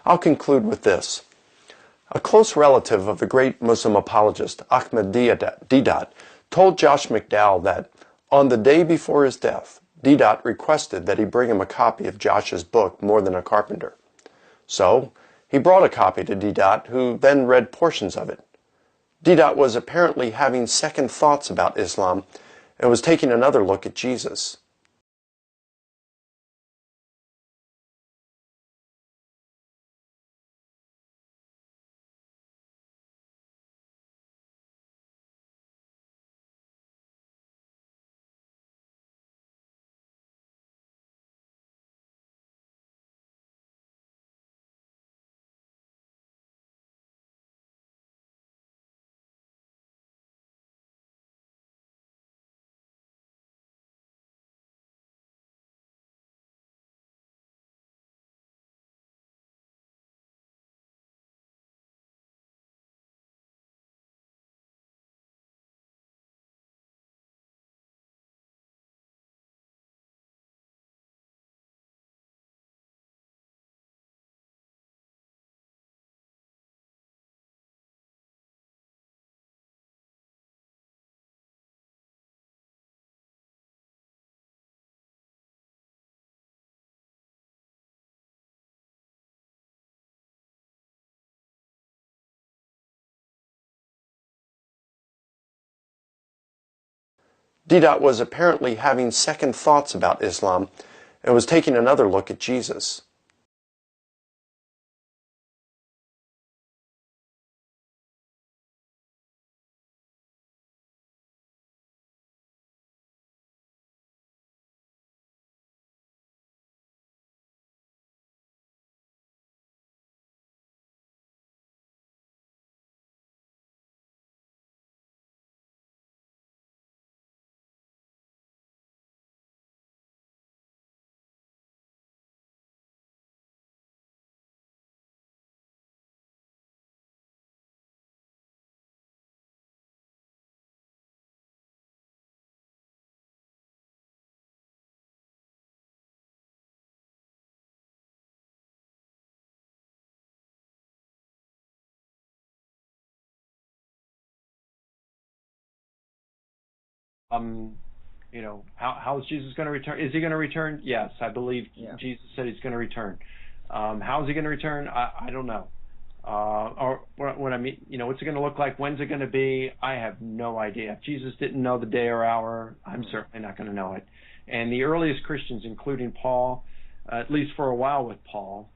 I'll conclude with this. A close relative of the great Muslim apologist Ahmed Deedat told Josh McDowell that on the day before his death, Deedat requested that he bring him a copy of Josh's book, More Than a Carpenter. So, he brought a copy to Deedat, who then read portions of it. Deedat was apparently having second thoughts about Islam and was taking another look at Jesus. Deedat was apparently having second thoughts about Islam and was taking another look at Jesus. How is Jesus going to return? Is he going to return? Yes, I believe Jesus said he's going to return. How is he going to return? I don't know. Or what I mean, what's it going to look like? When's it going to be? I have no idea. If Jesus didn't know the day or hour, I'm certainly not going to know it. And the earliest Christians, including Paul, at least for a while with Paul,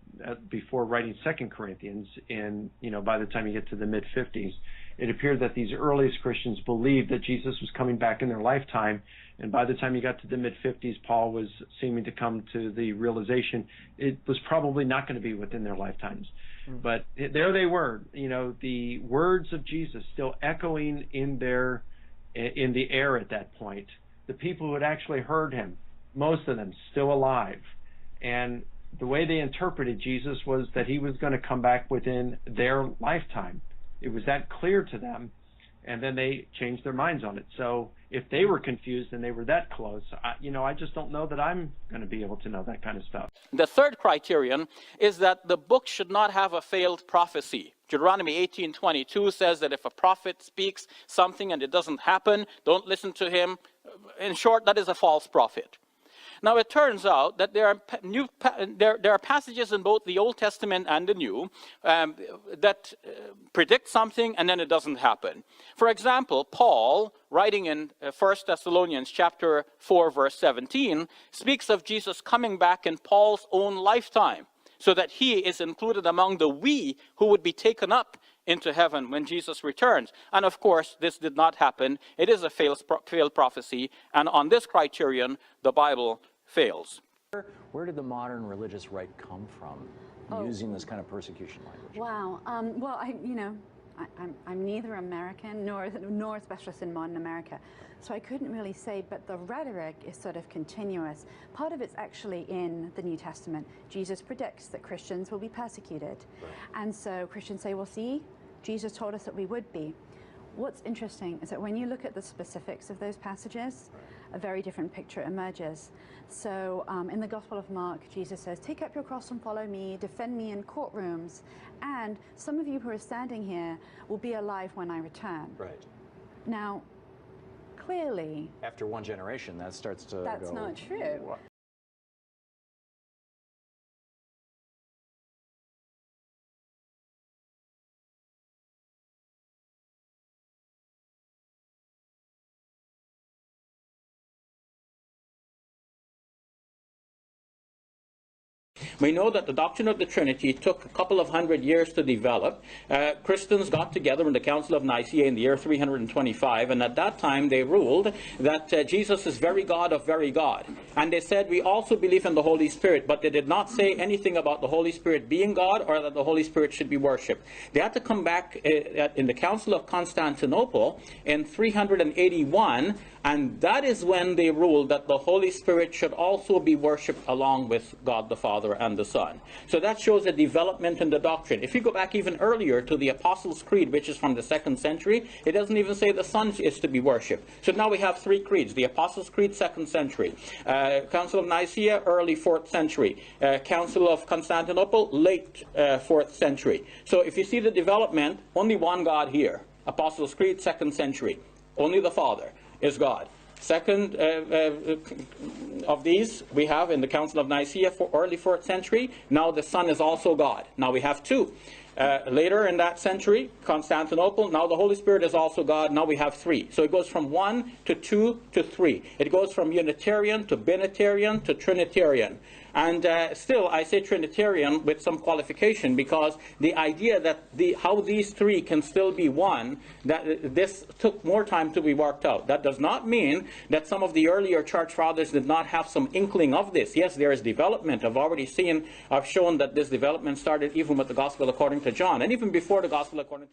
before writing 2 Corinthians, by the time you get to the mid-50s, it appeared that these earliest Christians believed that Jesus was coming back in their lifetime, and by the time you got to the mid-50s, Paul was seeming to come to the realization it was probably not going to be within their lifetimes. But there they were, the words of Jesus still echoing in the air at that point. The people who had actually heard him, most of them still alive, and the way they interpreted Jesus was that he was going to come back within their lifetime. It was that clear to them, and then they changed their minds on it. So if they were confused and they were that close, I just don't know that I'm going to be able to know that kind of stuff. The third criterion is that the book should not have a failed prophecy. Deuteronomy 18:22 says that if a prophet speaks something and it doesn't happen, don't listen to him. In short, that is a false prophet. Now, it turns out that there are passages in both the Old Testament and the New that predict something and then it doesn't happen. For example, Paul, writing in 1 Thessalonians chapter 4, verse 17, speaks of Jesus coming back in Paul's own lifetime, so that he is included among the we who would be taken up into heaven when Jesus returns. And of course, this did not happen. It is a failed prophecy, and on this criterion, the Bible fails. Where did the modern religious right come from, using this kind of persecution language? Wow. Well, I'm neither American nor a specialist in modern America, so I couldn't really say, but the rhetoric is sort of continuous. Part of it's actually in the New Testament. Jesus predicts that Christians will be persecuted. Right. And so Christians say, well, see, Jesus told us that we would be. What's interesting is that when you look at the specifics of those passages, a very different picture emerges. So in the Gospel of Mark, Jesus says, take up your cross and follow me, defend me in courtrooms, and some of you who are standing here will be alive when I return. Right. Now, clearly, after one generation, that starts to that's go, not true. We know that the doctrine of the Trinity took a couple of hundred years to develop. Christians got together in the Council of Nicaea in the year 325, and at that time they ruled that Jesus is very God of very God. And they said, we also believe in the Holy Spirit, but they did not say anything about the Holy Spirit being God or that the Holy Spirit should be worshipped. They had to come back in the Council of Constantinople in 381, and that is when they ruled that the Holy Spirit should also be worshipped along with God the Father and the Son. So that shows a development in the doctrine. If you go back even earlier to the Apostles' Creed, which is from the 2nd century, it doesn't even say the Son is to be worshipped. So now we have three creeds. The Apostles' Creed, 2nd century. Council of Nicaea, early 4th century. Council of Constantinople, late 4th century. So if you see the development, only one God here. Apostles' Creed, 2nd century. Only the Father is God. Second of these we have in the Council of Nicaea, for early 4th century. Now the Son is also God. Now we have two. Later in that century, Constantinople, now the Holy Spirit is also God. Now we have three. So it goes from 1 to 2 to 3. It goes from Unitarian to Binitarian to Trinitarian. And still, I say Trinitarian with some qualification, because the idea that how these three can still be one, that this took more time to be worked out. That does not mean that some of the earlier church fathers did not have some inkling of this. Yes, there is development. I've shown that this development started even with the Gospel according to John, and even before the Gospel according to